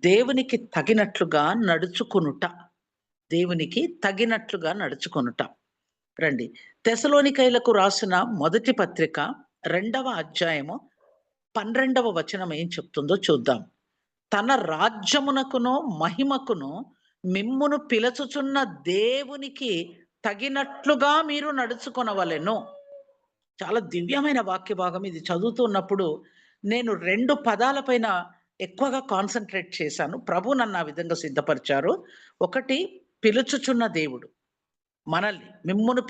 దేవునికి తగినట్లుగా నడుచుకొనుట. దేవునికి తగినట్లుగా నడుచుకొనుట. రండి. తెసలోనికైలకు రాసిన మొదటి పత్రిక 2వ అధ్యాయము 12వ వచనం ఏం చెప్తుందో చూద్దాం. తన రాజ్యమునకును, మహిమకును మిమ్మును పిలుచుచున్న దేవునికి తగినట్లుగా మీరు నడుచుకొనవలెను. చాలా దివ్యమైన వాక్య భాగం ఇది. చదువుతున్నప్పుడు నేను 2 పదాల పైన ఎక్కువగా కాన్సంట్రేట్ చేశాను. ప్రభు నన్ను ఆ విధంగా సిద్ధపరిచారు. ఒకటి, పిలుచుచున్న దేవుడు. మనల్ని మిమ్మును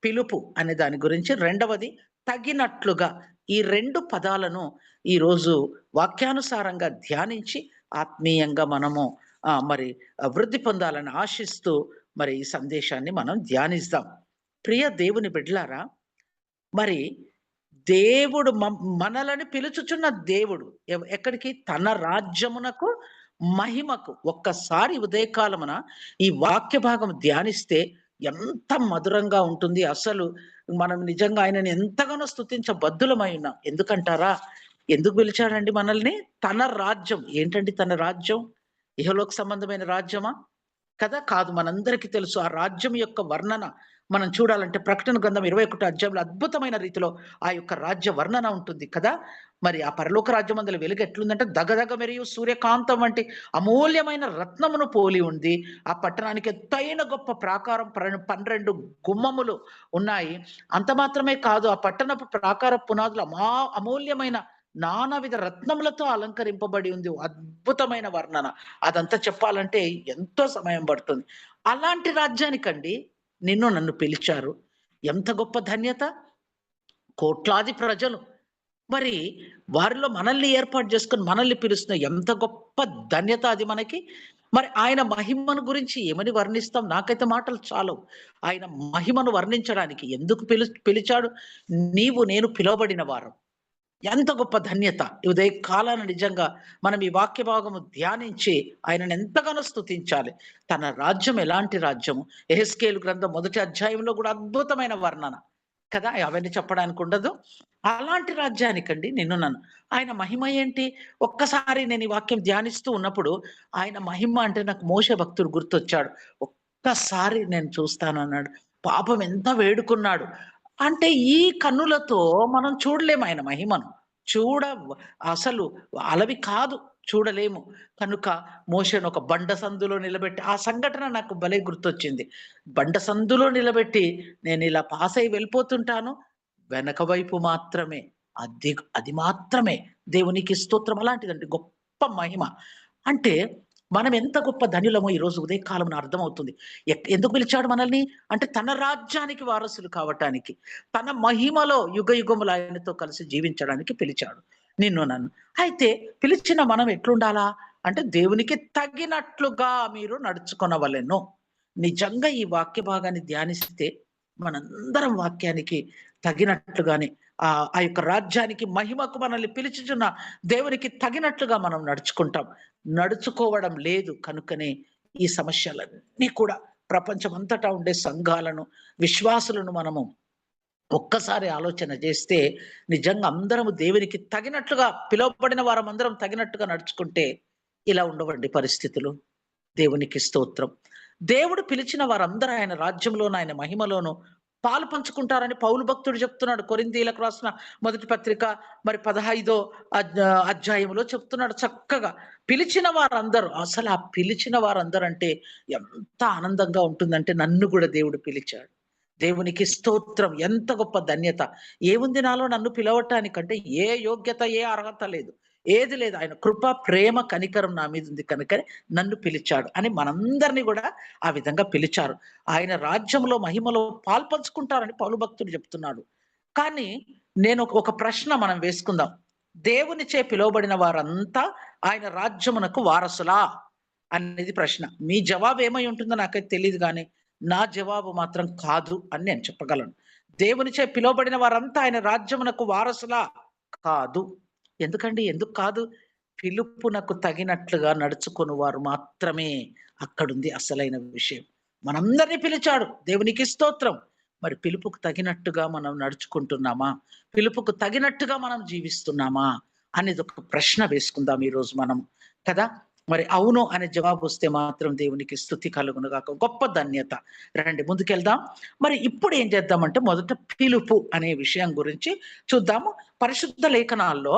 పిలుపు అనే దాని గురించి. రెండవది, తగినట్లుగా. ఈ 2 పదాలను ఈరోజు వాక్యానుసారంగా ధ్యానించి ఆత్మీయంగా మనము మరి వృద్ధి పొందాలని ఆశిస్తూ మరి ఈ సందేశాన్ని మనం ధ్యానిస్తాం. ప్రియ దేవుని బిడ్డలారా, మరి దేవుడు మనలను పిలుచుచున్న దేవుడు ఎక్కడికి? తన రాజ్యమునకు, మహిమకు. ఒక్కసారి ఉదయకాలమున ఈ వాక్య భాగం ధ్యానిస్తే ఎంత మధురంగా ఉంటుంది. అసలు మనం నిజంగా ఆయనని ఎంతగానో స్తుతించ బద్దులమై ఉన్నాం. ఎందుకంటారా? ఎందుకు పిలిచాడండి మనల్ని? తన రాజ్యం. ఏంటండి తన రాజ్యం? ఇహలోక సంబంధమైన రాజ్యమా? కదా! కాదు. మనందరికీ తెలుసు. ఆ రాజ్యం యొక్క వర్ణన మనం చూడాలంటే ప్రకటన గ్రంథం 21 అధ్యాయంలో అద్భుతమైన రీతిలో ఆ యొక్క రాజ్య వర్ణన ఉంటుంది కదా! మరి ఆ పరలోక రాజ్యమందుల వెలుగు ఎట్లుందంటే దగదగ మెరియు సూర్యకాంతం వంటి అమూల్యమైన రత్నమును పోలి ఉంది. ఆ పట్టణానికి ఎత్తైన గొప్ప ప్రాకారం 12 గుమ్మములు ఉన్నాయి. అంత మాత్రమే కాదు, ఆ పట్టణపు ప్రాకార పునాదులు అమూల్యమైన నానావిధ రత్నములతో అలంకరింపబడి ఉంది. అద్భుతమైన వర్ణన. అదంతా చెప్పాలంటే ఎంతో సమయం పడుతుంది. అలాంటి రాజ్యానికండి నిన్ను నన్ను పిలిచారు. ఎంత గొప్ప ధన్యత! కోట్లాది ప్రజలు. మరి వారిలో మనల్ని ఏర్పాటు చేసుకొని మనల్ని పిలుస్తున్న ఎంత గొప్ప ధన్యత అది మనకి. మరి ఆయన మహిమను గురించి ఏమని వర్ణిస్తాం? నాకైతే మాటలు చాలవు. ఆయన మహిమను వర్ణించడానికి. ఎందుకు పిలిచాడు? నీవు నేను పిలువబడిన వారం. ఎంత గొప్ప ధన్యత! ఈ ఉదయ కాలాన నిజంగా మనం ఈ వాక్య భాగము ధ్యానించి ఆయనను ఎంతగానో స్తుతించాలి. తన రాజ్యం ఎలాంటి రాజ్యము? యెహెజ్కేలు గ్రంథం మొదటి అధ్యాయంలో కూడా అద్భుతమైన వర్ణన కదా! అవన్నీ చెప్పడానికి ఉండదు. అలాంటి రాజ్యానికండి నిన్ను నన్ను. ఆయన మహిమ ఏంటి? ఒక్కసారి నేను ఈ వాక్యం ధ్యానిస్తూ ఉన్నప్పుడు ఆయన మహిమ అంటే నాకు మోషే భక్తుడు గుర్తొచ్చాడు. ఒక్కసారి నేను చూస్తానన్నాడు. పాపం ఎంత వేడుకున్నాడు. అంటే ఈ కన్నులతో మనం చూడలేము ఆయన మహిమను. చూడ అసలు అలవి కాదు. చూడలేము. కనుక మోషేను ఒక బండ సందులో నిలబెట్టి ఆ సంఘటన నాకు భలే గుర్తొచ్చింది. బండ సందులో నిలబెట్టి నేనిలా పాసై వెళ్ళిపోతుంటాను. వెనక వైపు మాత్రమే. అది మాత్రమే దేవునికి స్తోత్రం. అలాంటిదండి గొప్ప మహిమ. అంటే మనం ఎంత గొప్ప ధన్యులమో ఈరోజు ఉదయకాలమున అర్థమవుతుంది. ఎందుకు పిలిచాడు మనల్ని? అంటే తన రాజ్యానికి వారసులు కావటానికి. తన మహిమలో యుగయుగములు ఆయనతో కలిసి జీవించడానికి పిలిచాడు నిన్ను నన్ను. అయితే పిలిచిన మనం ఎట్లుండాలా? అంటే దేవునికి తగినట్లుగా మీరు నడుచుకొనవలెను. నిజంగా ఈ వాక్య భాగాన్ని ధ్యానిస్తే మనందరం వాక్యానికి తగినట్లుగానే ఆ యొక్క రాజ్యానికి మహిమకు మనల్ని పిలుచుచున్న దేవునికి తగినట్లుగా మనం నడుచుకుంటాం. నడుచుకోవడం లేదు కనుకనే ఈ సమస్యలన్నీ కూడా ప్రపంచమంతటా ఉండే సంఘాలను, విశ్వాసులను మనము ఒక్కసారి ఆలోచన చేస్తే నిజంగా అందరము దేవునికి తగినట్లుగా పిలువబడిన వారమందరం తగినట్టుగా నడుచుకుంటే ఇలా ఉండవండి పరిస్థితులు. దేవునికి స్తోత్రం. దేవుడు పిలిచిన వారందరూ ఆయన రాజ్యంలోను, ఆయన మహిమలోను పాలు పంచుకుంటారని పౌలు భక్తుడు చెప్తున్నాడు. కొరింథీయులకు రాసిన మొదటి పత్రిక మరి 15 అధ్యాయంలో చెప్తున్నాడు చక్కగా. పిలిచిన వారందరూ, అసలు ఆ పిలిచిన వారందరూ అంటే ఎంత ఆనందంగా ఉంటుందంటే నన్ను కూడా దేవుడు పిలిచాడు. దేవునికి స్తోత్రం. ఎంత గొప్ప ధన్యత. ఏముంది నాలో నన్ను పిలవటానికంటే ఏ యోగ్యత, ఏ అర్హత లేదు. ఏది లేదు. ఆయన కృప, ప్రేమ, కనికరం నా మీద ఉంది కనుకనే నన్ను పిలిచాడు అని మనందరిని కూడా ఆ విధంగా పిలిచారు. ఆయన రాజ్యంలో, మహిమలో పాలుపంచుకుంటారని పౌలు భక్తుడు చెప్తున్నాడు. కానీ నేను ఒక ప్రశ్న మనం వేసుకుందాం. దేవునిచే పిలువబడిన వారంతా ఆయన రాజ్యమునకు వారసులా? అనేది ప్రశ్న. మీ జవాబు ఏమై ఉంటుందో నాకైతే తెలీదు గానీ, నా జవాబు మాత్రం కాదు అని నేను చెప్పగలను. దేవునిచే పిలువబడిన వారంతా ఆయన రాజ్యమునకు వారసులా? కాదు. ఎందుకండి? ఎందుకు కాదు? పిలుపునకు తగినట్లుగా నడుచుకొని వారు మాత్రమే. అక్కడుంది అసలైన విషయం. మనందరిని పిలిచాడు. దేవునికి స్తోత్రం. మరి పిలుపుకు తగినట్టుగా మనం నడుచుకుంటున్నామా? పిలుపుకు తగినట్టుగా మనం జీవిస్తున్నామా? అనేది ఒక ప్రశ్న వేసుకుందాం ఈరోజు మనం. కదా! మరి అవును అనే జవాబు వస్తే మాత్రం దేవునికి స్తుతి కలుగును గాక. గొప్ప ధన్యత. రండి ముందుకెళ్దాం. మరి ఇప్పుడు ఏం చేద్దామంటే మొదట పిలుపు అనే విషయం గురించి చూద్దాము. పరిశుద్ధ లేఖనాల్లో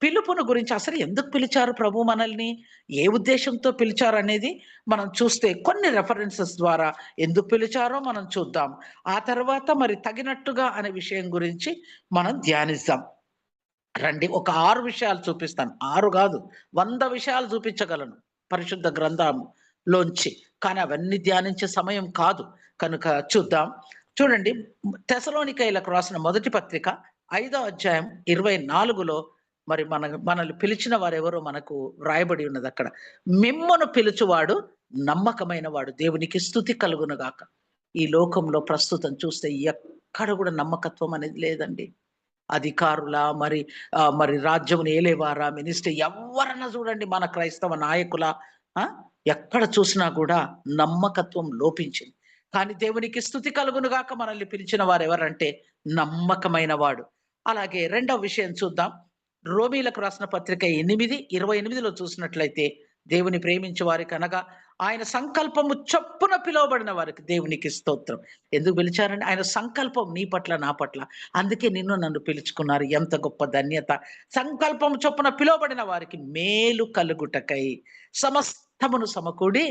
పిలుపును గురించి అసలు ఎందుకు పిలిచారు ప్రభు మనల్ని? ఏ ఉద్దేశంతో పిలిచారనేది మనం చూస్తే కొన్ని రెఫరెన్సెస్ ద్వారా ఎందుకు పిలిచారో మనం చూద్దాం. ఆ తర్వాత మరి తగినట్టుగా అనే విషయం గురించి మనం ధ్యానిద్దాం. రండి ఒక 6 విషయాలు చూపిస్తాను. 6 గాదు, 100 విషయాలు చూపించగలను పరిశుద్ధ గ్రంథంలోంచి. కానీ అవన్నీ ధ్యానించే సమయం కాదు. కనుక చూద్దాం. చూడండి, తెసలోనికైలకు రాసిన మొదటి పత్రిక 5వ అధ్యాయం 24లో మరి మనల్ని పిలిచిన వారెవరో మనకు వ్రాయబడి ఉన్నదక్కడ. మిమ్మును పిలుచువాడు నమ్మకమైన వాడు. దేవునికి స్తుతి కలుగును గాక. ఈ లోకంలో ప్రస్తుతం చూస్తే ఎక్కడ కూడా నమ్మకత్వం అనేది లేదండి. అధికారుల మరి రాజ్యమును ఏలేవారా, మినిస్టర్ ఎవ్వరన్నా చూడండి, మన క్రైస్తవ నాయకుల ఆ! ఎక్కడ చూసినా కూడా నమ్మకత్వం లోపించింది. కానీ దేవునికి స్తుతి కలుగును గాక, మనల్ని పిలిచిన వారెవరంటే నమ్మకమైన వాడు. అలాగే రెండవ విషయం చూద్దాం. రోమీలకు రాసిన పత్రిక 8:28లో చూసినట్లయితే దేవుని ప్రేమించే వారికనగా ఆయన సంకల్పము చొప్పున పిలువబడిన వారికి దేవునికి స్తోత్రం. ఎందుకు పిలిచారండి? ఆయన సంకల్పం నీ పట్ల, నా పట్ల. అందుకే నిన్ను నన్ను పిలుచుకున్నారు. ఎంత గొప్ప ధన్యత! సంకల్పం చొప్పున పిలువబడిన వారికి మేలు కలుగుటకై సమస్తమును సమకూడి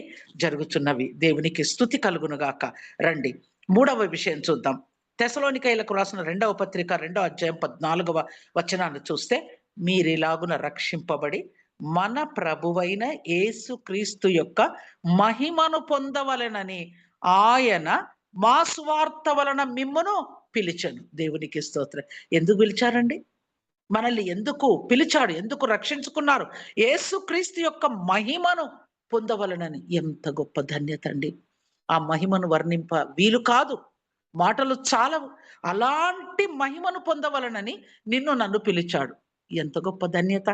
జరుగుచున్నవి. దేవునికి స్తుతి కలుగును గాక. రండి మూడవ విషయం చూద్దాం. తెసలోనికైలకు రాసిన రెండవ పత్రిక 2వ అధ్యాయం 14వ వచనాన్ని చూస్తే, మీరిలాగున రక్షింపబడి మన ప్రభువైన యేసుక్రీస్తు యొక్క మహిమను పొందవలెనని ఆయన మా సువార్త వలన మిమ్మును పిలిచెను. దేవునికి స్తోత్రం. ఎందుకు పిలిచారండి? మనల్ని ఎందుకు పిలిచాడు? ఎందుకు రక్షించుకున్నారు? యేసుక్రీస్తు యొక్క మహిమను పొందవలెనని. ఎంత గొప్ప ధన్యత అండి! ఆ మహిమను వర్ణింప వీలు కాదు. మాటలు చాలవు. అలాంటి మహిమను పొందవలెనని నిన్ను నన్ను పిలిచాడు. ఎంత గొప్ప ధన్యత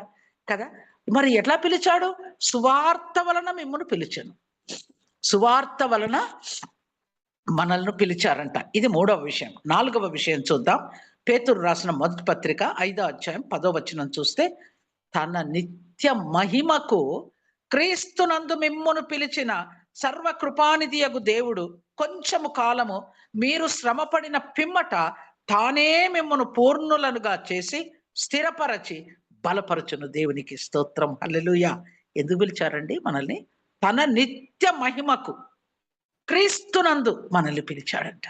కదా! మరి ఎట్లా పిలిచాడు? సువార్త వలన మిమ్మును పిలిచెను. సువార్త వలన మనల్ని పిలిచారంట. ఇది మూడవ విషయం. నాలుగవ విషయం చూద్దాం. పేతురు రాసిన మొదటి పత్రిక 5వ అధ్యాయం 10వ వచనం చూస్తే, తన నిత్య మహిమకు క్రీస్తునందు మిమ్మును పిలిచిన సర్వకృపానిధియగు దేవుడు కొంచెము కాలము మీరు శ్రమపడిన పిమ్మట తానే మిమ్మును పూర్ణులనుగా చేసి స్థిరపరచి బలపరచును. దేవునికి స్తోత్రం. హల్లెలూయా! ఎందుకు పిలిచారండి మనల్ని? తన నిత్య మహిమకు క్రీస్తునందు మనల్ని పిలిచాడంట.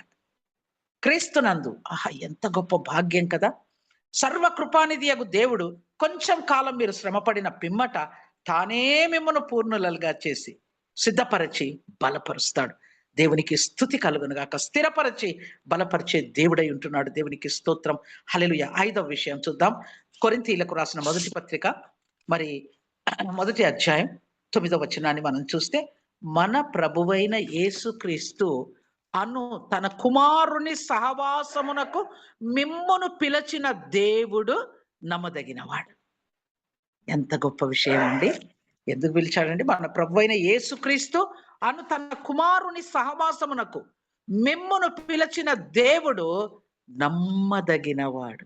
క్రీస్తునందు. ఆహా! ఎంత గొప్ప భాగ్యం కదా! సర్వకృపానిధియగు దేవుడు కొంచెం కాలం మీరు శ్రమపడిన పిమ్మట తానే మిమ్మును పూర్ణులుగా చేసి సిద్ధపరచి బలపరుస్తాడు. దేవునికి స్తుతి కలుగును గాక. స్థిరపరచి బలపరిచే దేవుడై ఉంటున్నాడు. దేవునికి స్తోత్రం. హల్లెలూయా! 5వ విషయం చూద్దాం. కొరింథీయులకు రాసిన మొదటి పత్రిక మరి మొదటి అధ్యాయం 9వ వచనాన్ని మనం చూస్తే, మన ప్రభువైన యేసుక్రీస్తు అను తన కుమారుని సహవాసమునకు మిమ్మును పిలిచిన దేవుడు నమ్మదగినవాడు. ఎంత గొప్ప విషయం అండి! ఎందుకు పిలిచాడండి? మన ప్రభువైన యేసుక్రీస్తు అను తన కుమారుని సహవాసమునకు మిమ్మును పిలిచిన దేవుడు నమ్మదగినవాడు.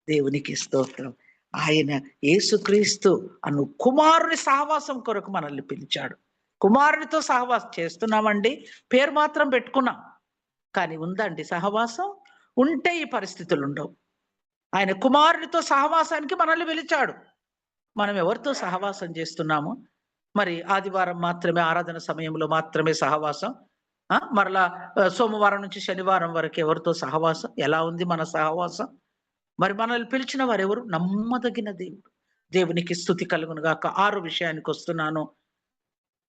దేవునికి స్తోత్రం. ఆయన యేసుక్రీస్తు అను కుమారుని సహవాసం కొరకు మనల్ని పిలిచాడు. కుమారునితో సహవాసం చేస్తున్నామండి. పేరు మాత్రం పెట్టుకున్నాం. కానీ ఉందండి సహవాసం? ఉంటే ఈ పరిస్థితులు ఉండవు. ఆయన కుమారునితో సహవాసానికి మనల్ని పిలిచాడు. మనం ఎవరితో సహవాసం చేస్తున్నాము? మరి ఆదివారం మాత్రమే, ఆరాధన సమయంలో మాత్రమే సహవాసం. మరలా సోమవారం నుంచి శనివారం వరకు ఎవరితో సహవాసం? ఎలా ఉంది మన సహవాసం? మరి మనల్ని పిలిచిన వారెవరు? నమ్మదగిన దేవుడు. దేవునికి స్తుతి కలుగును గాక. 6 విషయానికి వస్తున్నాను.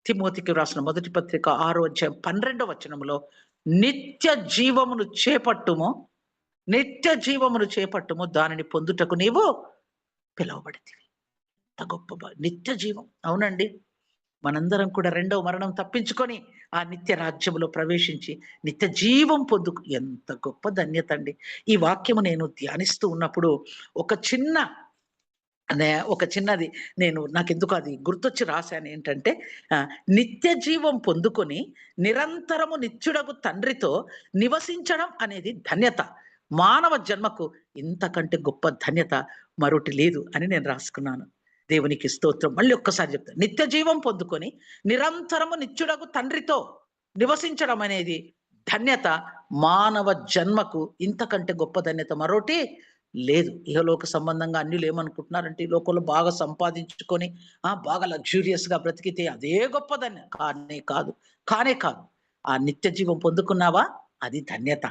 తిమోతికి రాసిన మొదటి పత్రిక 6వ అధ్యాయం 12వ వచనంలో, నిత్య జీవమును చేపట్టుము, నిత్య జీవమును చేపట్టుము, దానిని పొందుటకు నీవు పిలువబడితివి. ఎంత గొప్ప నిత్య జీవం. అవునండి, మనందరం కూడా రెండవ మరణం తప్పించుకొని ఆ నిత్య రాజ్యములో ప్రవేశించి నిత్య జీవం పొందుకు. ఎంత గొప్ప ధన్యత అండి! ఈ వాక్యము నేను ధ్యానిస్తూ ఉన్నప్పుడు ఒక చిన్నది నాకెందుకు అది గుర్తొచ్చి రాశాను. ఏంటంటే, నిత్య జీవం పొందుకొని నిరంతరము నిత్యుడగు తండ్రితో నివసించడం అనేది ధన్యత. మానవ జన్మకు ఇంతకంటే గొప్ప ధన్యత మరొకటి లేదు అని నేను రాసుకున్నాను. దేవునికి స్తోత్రం. మళ్ళీ ఒక్కసారి చెప్తాను, నిత్య జీవం పొందుకొని నిరంతరము నిత్యుడగు తండ్రితో నివసించడం అనేది ధన్యత. మానవ జన్మకు ఇంతకంటే గొప్ప ధన్యత మరోటి లేదు. ఇహలోక సంబంధంగా అన్యులు ఏమనుకుంటున్నారంటే, ఈ లోకంలో బాగా సంపాదించుకొని బాగా లగ్జూరియస్ గా బ్రతికితే అదే గొప్ప ధన్యత. కానే కాదు. ఆ నిత్య జీవం పొందుకున్నావా, అది ధన్యత.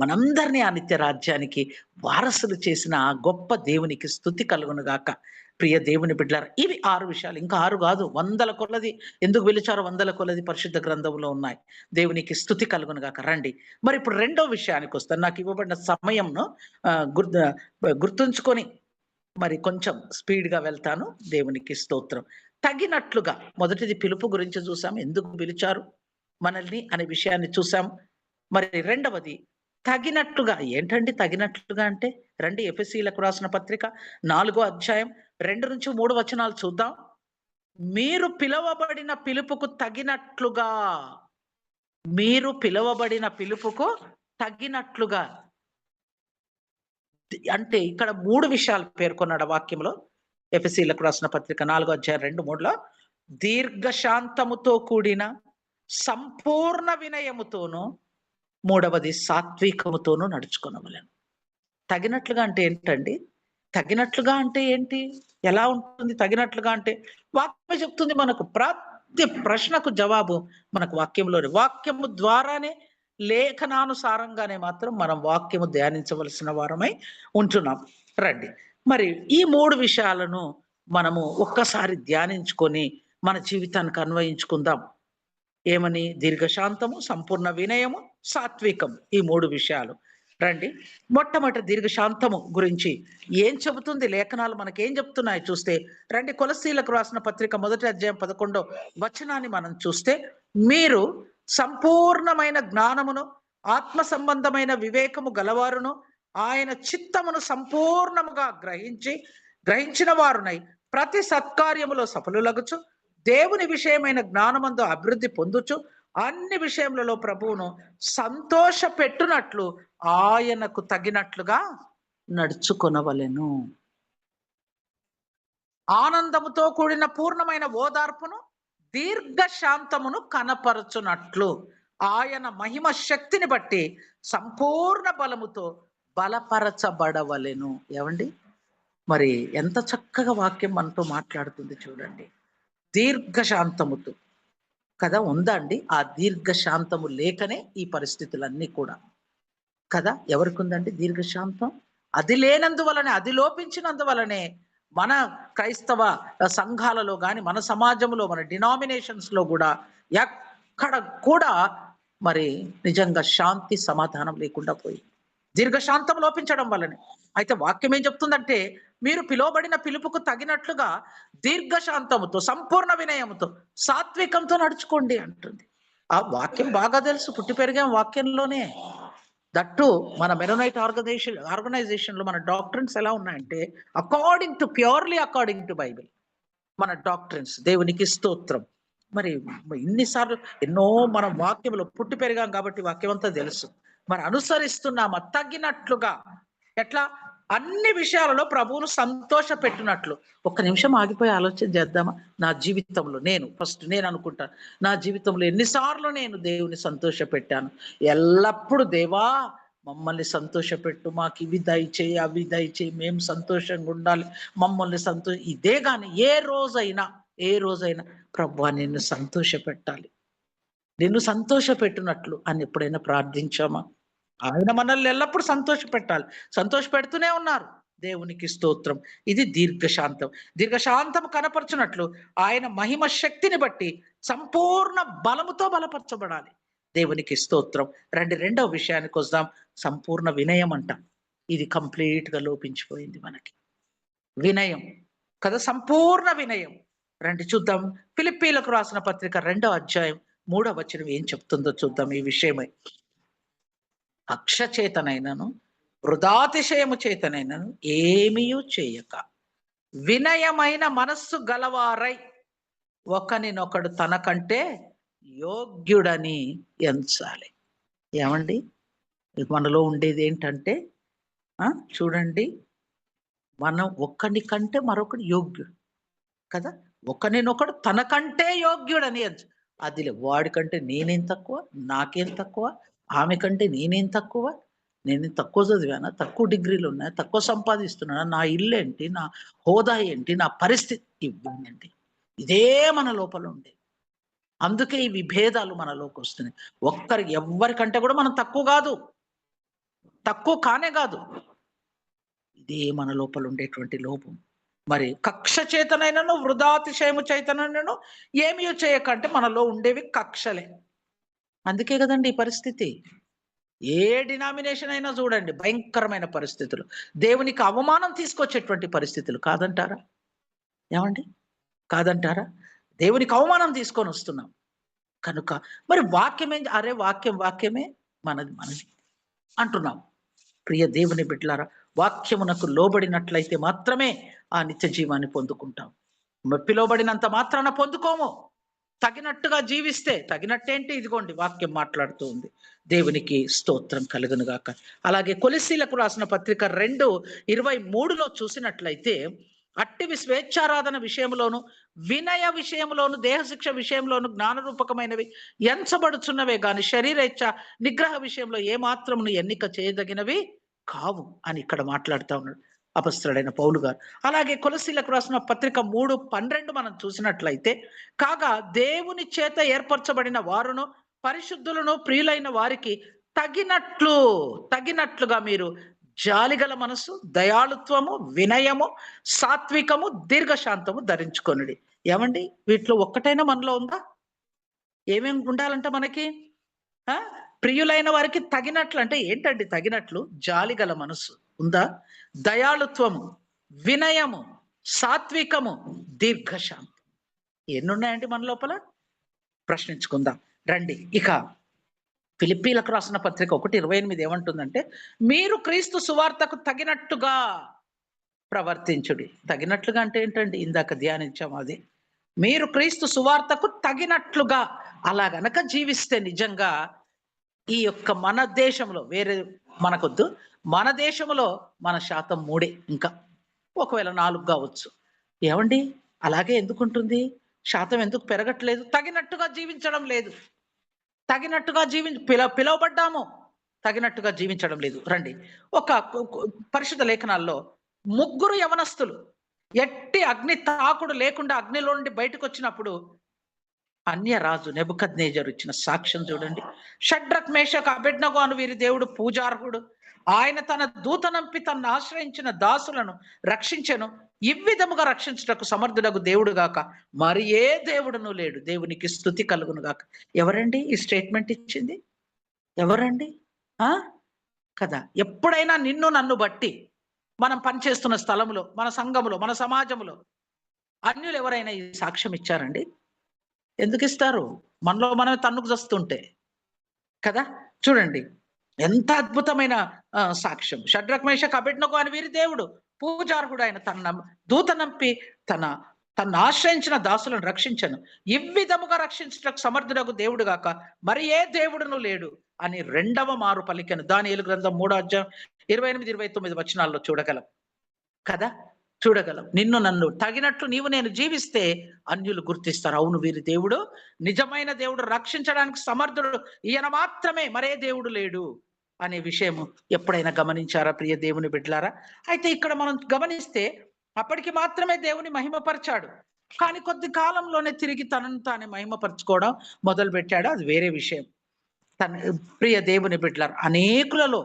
మనందరినీ ఆ నిత్య రాజ్యానికి వారసులు చేసిన ఆ గొప్ప దేవునికి స్తుతి కలుగును గాక. ప్రియ దేవుని బిడ్డలారా, ఇవి 6 విషయాలు. ఇంకా 6 కాదు, వందల కొలది. ఎందుకు పిలిచారో వందల కొలది పరిశుద్ధ గ్రంథంలో ఉన్నాయి. దేవునికి స్తుతి కలుగును గాక. రండి మరి ఇప్పుడు రెండో విషయానికి వస్తాను. నాకు ఇవ్వబడిన సమయంను గుర్తుంచుకొని మరి కొంచెం స్పీడ్గా వెళ్తాను. దేవునికి స్తోత్రం. తగినట్లుగా మొదటిది పిలుపు గురించి చూసాం, ఎందుకు పిలిచారు మనల్ని అనే విషయాన్ని చూసాం. మరి రెండవది తగినట్లుగా. ఏంటండి తగినట్లుగా అంటే? రండి ఎఫెసీయులకు రాసిన పత్రిక 4వ అధ్యాయం 2-3 వచనాలు చూద్దాం. మీరు పిలువబడిన పిలుపుకు తగినట్లుగా, మీరు పిలువబడిన పిలుపుకు తగినట్లుగా అంటే ఇక్కడ 3 విషయాలు పేర్కొన్నాడు వాక్యంలో. ఎఫెసీయులకు రాసిన పత్రిక 4వ అధ్యాయం 2-3లో దీర్ఘశాంతముతో కూడిన సంపూర్ణ వినయముతోను, మూడవది సాత్వికముతోను నడుచుకొనవలెను. తగినట్లుగా అంటే ఏంటండి? తగినట్లుగా అంటే ఏంటి? ఎలా ఉంటుంది తగినట్లుగా అంటే? వాక్యమే చెప్తుంది మనకు. ప్రతి ప్రశ్నకు జవాబు మనకు వాక్యంలోనే. వాక్యము ద్వారానే, లేఖనానుసారంగానే మాత్రం మనం వాక్యము ధ్యానించవలసిన వారమై ఉంటున్నాం. రండి మరి ఈ 3 విషయాలను మనము ఒక్కసారి ధ్యానించుకొని మన జీవితానికి అన్వయించుకుందాం. ఏమని? దీర్ఘశాంతము, సంపూర్ణ వినయము, సాత్వికం. ఈ 3 విషయాలు. రండి మొట్టమొదటి దీర్ఘశాంతము గురించి ఏం చెబుతుంది లేఖనాలు, మనకేం చెప్తున్నాయి చూస్తే రండి. కొలస్సీలకు రాసిన పత్రిక 1వ అధ్యాయం 11వ వచనాన్ని మనం చూస్తే, మీరు సంపూర్ణమైన జ్ఞానమును, ఆత్మ సంబంధమైన వివేకము గలవారును, ఆయన చిత్తమును సంపూర్ణముగా గ్రహించిన వారునై ప్రతి సత్కార్యములో సఫలులగుచు, దేవుని విషయమైన జ్ఞానమందు అభివృద్ధి పొందుచు, అన్ని విషయములలో ప్రభువును సంతోష పెట్టునట్లు ఆయనకు తగినట్లుగా నడుచుకొనవలెను. ఆనందముతో కూడిన పూర్ణమైన ఓదార్పును, దీర్ఘశాంతమును కనపరచునట్లు ఆయన మహిమ శక్తిని బట్టి సంపూర్ణ బలముతో బలపరచబడవలెను. ఏమండి? మరి ఎంత చక్కగా వాక్యం మనతో మాట్లాడుతుంది చూడండి. దీర్ఘశాంతముతో కదా ఉందా అండి? ఆ దీర్ఘశాంతము లేకనే ఈ పరిస్థితులన్నీ కూడా కదా. ఎవరికి ఉందండి దీర్ఘశాంతం? అది లేనందువలనే, అది లోపించినందువలనే మన క్రైస్తవ సంఘాలలో కానీ, మన సమాజంలో, మన డినామినేషన్స్ లో కూడా ఎక్కడ కూడా మరి నిజంగా శాంతి సమాధానం లేకుండా పోయి దీర్ఘశాంతం లోపించడం వల్లనే. అయితే వాక్యం ఏం చెప్తుందంటే, మీరు పిలువబడిన పిలుపుకు తగినట్లుగా దీర్ఘశాంతముతో, సంపూర్ణ వినయముతో, సాత్వికంతో నడుచుకోండి అంటుంది. ఆ వాక్యం బాగా తెలుసు, పుట్టి పెరిగాం వాక్యంలోనే. దట్టు మన మెరోనైట్ ఆర్గనైజేషన్ లో మన డాక్ట్రిన్స్ ఎలా ఉన్నాయంటే, ప్యూర్లీ అకార్డింగ్ టు బైబిల్ మన డాక్ట్రిన్స్. దేవునికి స్తోత్రం. మరి ఇన్నిసార్లు ఎన్నో మనం వాక్యంలో పుట్టి పెరిగాం కాబట్టి వాక్యం అంతా తెలుసు. మరి అనుసరిస్తున్నామా తగినట్లుగా? ఎట్లా? అన్ని విషయాలలో ప్రభువును సంతోష పెట్టినట్లు. ఒక్క నిమిషం ఆగిపోయి ఆలోచన చేద్దామా? నా జీవితంలో నేను అనుకుంటాను, నా జీవితంలో ఎన్నిసార్లు నేను దేవుని సంతోష పెట్టాను. ఎల్లప్పుడూ దేవా మమ్మల్ని సంతోషపెట్టు, మాకు ఇవి దయచేయి, అవి దయచేయి, మేము సంతోషంగా ఉండాలి, మమ్మల్ని ఇదే కానీ ఏ రోజైనా ప్రభువా నిన్ను సంతోష పెట్టాలి, నిన్ను సంతోష పెట్టినట్లు అని ఎప్పుడైనా ప్రార్థించామా? ఆయన మనల్ని ఎల్లప్పుడూ సంతోష పెట్టాలి, సంతోష పెడుతూనే ఉన్నారు. దేవునికి స్తోత్రం. ఇది దీర్ఘశాంతం కనపరచునట్లు ఆయన మహిమ శక్తిని బట్టి సంపూర్ణ బలముతో బలపరచబడాలి. దేవునికి స్తోత్రం. రెండవ విషయానికి వద్దాం. సంపూర్ణ వినయం అంట. ఇది కంప్లీట్ గా లోపించిపోయింది మనకి. వినయం కదా, సంపూర్ణ వినయం. రండి చూద్దాం. ఫిలిప్పీలకు రాసిన పత్రిక 2వ అధ్యాయం 3వ వచనం ఏం చెప్తుందో చూద్దాం ఈ విషయమై. అక్ష చేతనైనను వృధాతిశయము చేతనైనను ఏమీయూ చేయక వినయమైన మనస్సు గలవారై ఒకనినొకడు తనకంటే యోగ్యుడని ఎంచాలి. ఏమండి? మనలో ఉండేది ఏంటంటే చూడండి, మనం ఒక్కని కంటే మరొకటి యోగ్యుడు. కదా! ఒకనినొకడు తనకంటే యోగ్యుడని అదిలే వాడికంటే నేనేం తక్కువ, నాకేం తక్కువ, ఆమె కంటే నేనేం తక్కువ, నేను తక్కువ చదివానా, తక్కువ డిగ్రీలున్నాయా, తక్కువ సంపాదిస్తున్నానా, నా ఇల్లేంటి, నా హోదా ఏంటి, నా పరిస్థితి ఇవ్వనండి. ఇదే మన లోపల ఉండేది. అందుకే ఈ విభేదాలు మనలోకొస్తున్నాయి. ఎవ్వరికంటే కూడా మనం తక్కువ గాదు. తక్కువ కానే గాదు. ఇదే మన లోపల ఉండేటువంటి లోపం. మరి కక్ష చేతనైనను వృధాతిశయము చేతనైనను ఏమియో చేయకంటే మనలో ఉండేవి కక్షలే. అందుకే గదండీ ఈ పరిస్థితి. ఏ డినామినేషన్ అయినా చూడండి భయంకరమైన పరిస్థితులు. దేవునికి అవమానం తీసుకొచ్చేటువంటి పరిస్థితులు కాదంటారా? ఏమండి? కాదంటారా? దేవునికి అవమానం తీసుకొనొస్తున్నాం. కనుక మరి అరే వాక్యమే మనది అంటున్నాం. ప్రియ దేవుని బిడ్డలారా, వాక్యమునకు లోబడినట్లయితే మాత్రమే ఆ నిత్య జీవాన్ని పొందుకుంటాం. పిలువబడినంత మాత్రాన పొందుకోము. తగినట్టుగా జీవిస్తే తగినట్టేంటి ఇదిగోండి వాక్యం మాట్లాడుతూ ఉంది. దేవునికి స్తోత్రం కలుగును గాక. అలాగే కొలస్సీలకు రాసిన పత్రిక 2:23లో చూసినట్లయితే అట్టివి స్వేచ్ఛారాధన విషయంలోను, వినయ విషయంలోను, దేహశిక్ష విషయంలోను జ్ఞానరూపకమైనవి ఎంచబడుచున్నవే గాని శరీరేచ్ఛ నిగ్రహ విషయంలో ఏమాత్రమును ఎన్నిక చేయదగినవి కావు అని ఇక్కడ మాట్లాడుతా ఉన్నాడు అపొస్తలుడైన పౌలు గారు. అలాగే కొలస్సీలకు రాసిన పత్రిక 3:12 మనం చూసినట్లయితే కాగా దేవుని చేత ఏర్పరచబడిన వారును పరిశుద్ధులను ప్రియులైన వారికి తగినట్లుగా మీరు జాలిగల మనసు, దయాళుత్వము, వినయము, సాత్వికము, దీర్ఘశాంతము ధరించుకొనుడి. ఏమండి వీటిలో ఒక్కటైనా మనలో ఉందా? ఏమేమి ఉండాలంట మనకి? ప్రియులైన వారికి తగినట్లు అంటే ఏంటండి తగినట్లు? జాలిగల మనసు ఉందా? దయాళుత్వము, వినయము, సాత్వికము, దీర్ఘశాంతం. ఎన్నున్నాయండి మన లోపల? ప్రశ్నించుకుందాం రండి. ఇక ఫిలిప్పీలకు రాసిన పత్రిక 1:28 ఏమంటుందంటే, మీరు క్రీస్తు సువార్తకు తగినట్టుగా ప్రవర్తించుడి. తగినట్లుగా అంటే ఏంటండి? ఇందాక ధ్యానించాం అది. మీరు క్రీస్తు సువార్తకు తగినట్లుగా అలా గనక జీవిస్తే నిజంగా ఈ యొక్క మన దేశంలో వేరే మనకొద్దు. మన దేశంలో మన శాతం 3 ఇంకా. ఒకవేళ 4 కావచ్చు. ఏవండి? అలాగే ఎందుకుంటుంది? శాతం ఎందుకు పెరగట్లేదు? తగినట్టుగా జీవించడం లేదు. తగినట్టుగా పిలువబడ్డాము. తగినట్టుగా జీవించడం లేదు. రండి. ఒక పరిశుద్ధ లేఖనాల్లో ముగ్గురు యవనస్తులు ఎట్టి అగ్ని తాకుడు లేకుండా అగ్నిలో నుండి బయటకొచ్చినప్పుడు అన్య రాజు నెబుకద్నెజరు ఇచ్చిన సాక్ష్యం చూడండి. షడ్రక్ మేషక్ అబేద్నెగో అను వీరి దేవుడు పూజార్హుడు. ఆయన తన దూతనంపి తనను ఆశ్రయించిన దాసులను రక్షించెను. ఇవ్విధముగా రక్షించుటకు సమర్థుడగు దేవుడు గాక మరి ఏ దేవుడును లేడు. దేవునికి స్తుతి కలుగును గాక. ఎవరండి ఈ స్టేట్మెంట్ ఇచ్చింది? ఎవరండి? కదా. ఎప్పుడైనా నిన్ను నన్ను బట్టి మనం పనిచేస్తున్న స్థలంలో, మన సంఘములో, మన సమాజంలో అన్యులు ఎవరైనా ఈ సాక్ష్యం ఇచ్చారండి? ఎందుకిస్తారు? మనలో మనమే తన్నుకు చస్తుంటే. కదా! చూడండి. ఎంత అద్భుతమైన సాక్ష్యం. షడ్రక్ మేషక్ అబేద్నెగో అని వీరి దేవుడు పూజార్హుడైన దూతనంపి తనను ఆశ్రయించిన దాసులను రక్షించను. ఇవ్విధముగా రక్షించుటకు సమర్థుడగు దేవుడు గాక మరి ఏ దేవుడును లేడు అని రెండవ మారు పలికెను. దానియేలు గ్రంథం 3:28-29 వచనాల్లో చూడగలం. కదా! చూడగలం. నిన్ను నన్ను తగినట్లు నేను జీవిస్తే అన్యులు గుర్తిస్తారు. అవును వీరి దేవుడు నిజమైన దేవుడు, రక్షించడానికి సమర్థుడు, ఈయన మాత్రమే మరే దేవుడు లేడు అనే విషయం ఎప్పుడైనా గమనించారా ప్రియ దేవుని బిడ్డలారా? అయితే ఇక్కడ మనం గమనిస్తే అప్పటికి మాత్రమే దేవుని మహిమపరిచాడు. కానీ కొద్ది కాలంలోనే తిరిగి తనను తానే మహిమపరచుకోవడం మొదలుపెట్టాడు. అది వేరే విషయం. ప్రియ దేవుని బిడ్డలారా, అనేకులలో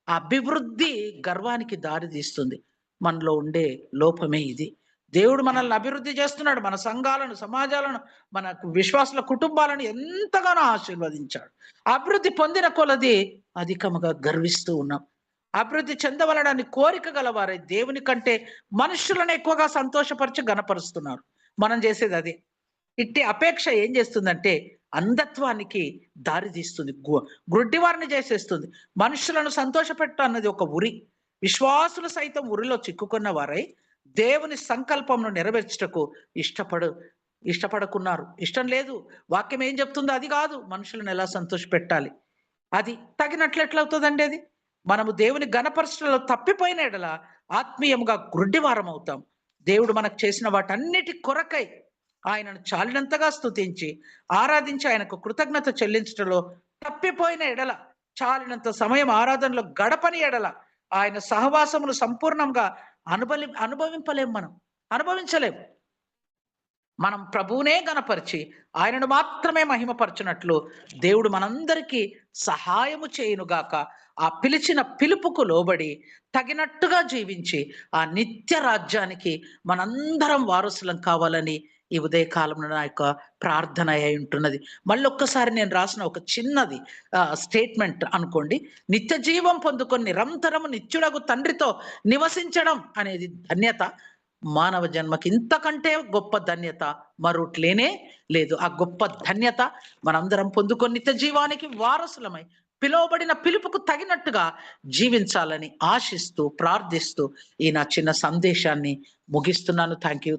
అభివృద్ధి గర్వానికి దారి తీస్తుంది. మనలో ఉండే లోపమే ఇది. దేవుడు మనల్ని అభివృద్ధి చేస్తున్నాడు. మన సంఘాలను, సమాజాలను, మన విశ్వాసుల కుటుంబాలను ఎంతగానో ఆశీర్వదించాడు. అభివృద్ధి పొందిన కొలది అధికముగా గర్విస్తూ ఉన్నాం. అభివృద్ధి చెందవలనని కోరిక గలవారే దేవుని కంటే మనుషులను ఎక్కువగా సంతోషపరిచి గణపరుస్తున్నారు. మనం చేసేది అదే. ఇట్టి అపేక్ష ఏం చేస్తుందంటే అంధత్వానికి దారి తీస్తుంది. గ్రుడ్డివారిని చేసేస్తుంది. మనుషులను సంతోషపెట్ట ఒక ఉరి. విశ్వాసులు సైతం ఉరిలో చిక్కుకున్న వారై దేవుని సంకల్పంను నెరవేర్చుటకు ఇష్టపడకున్నారు. ఇష్టం లేదు. వాక్యం ఏం చెప్తుందో అది కాదు. మనుషులను ఎలా సంతోష పెట్టాలి, అది తగినట్లు ఎట్లవుతుందండి? అది మనము దేవుని గణపరచడంలో తప్పిపోయిన ఎడల ఆత్మీయముగా గ్రుడ్డివారం అవుతాం. దేవుడు మనకు చేసిన వాటన్నిటి కొరకై ఆయనను చాలినంతగా స్తుతించి, ఆరాధించి ఆయనకు కృతజ్ఞత చెల్లించటంలో తప్పిపోయిన ఎడల, చాలినంత సమయం ఆరాధనలో గడపని ఎడల, ఆయన సహవాసమును సంపూర్ణంగా అనుభవింపలేం మనం. అనుభవించలేం. మనం ప్రభువునే గనపరిచి, ఆయనను మాత్రమే మహిమపరచునట్లు దేవుడు మనందరికీ సహాయము చేయునుగాక. ఆ పిలిచిన పిలుపుకు లోబడి, తగినట్టుగా జీవించి, ఆ నిత్య రాజ్యానికి మనందరం వారసులం కావాలని ఈ ఉదయకాలంలో నా యొక్క ప్రార్థన అయి ఉంటున్నది. మళ్ళొక్కసారి నేను రాసిన ఒక చిన్నది స్టేట్మెంట్ అనుకోండి. నిత్య జీవం పొందుకొని నిరంతరము నిత్యుడగు తండ్రితో నివసించడం అనేది ధన్యత. మానవ జన్మకి ఇంతకంటే గొప్ప ధన్యత మరొకటి లేనే లేదు. ఆ గొప్ప ధన్యత మనందరం పొందుకొని నిత్య జీవానికి వారసులమై పిలువబడిన పిలుపుకు తగినట్టుగా జీవించాలని ఆశిస్తూ, ప్రార్థిస్తూ ఈ నా చిన్న సందేశాన్ని ముగిస్తున్నాను. Thank you.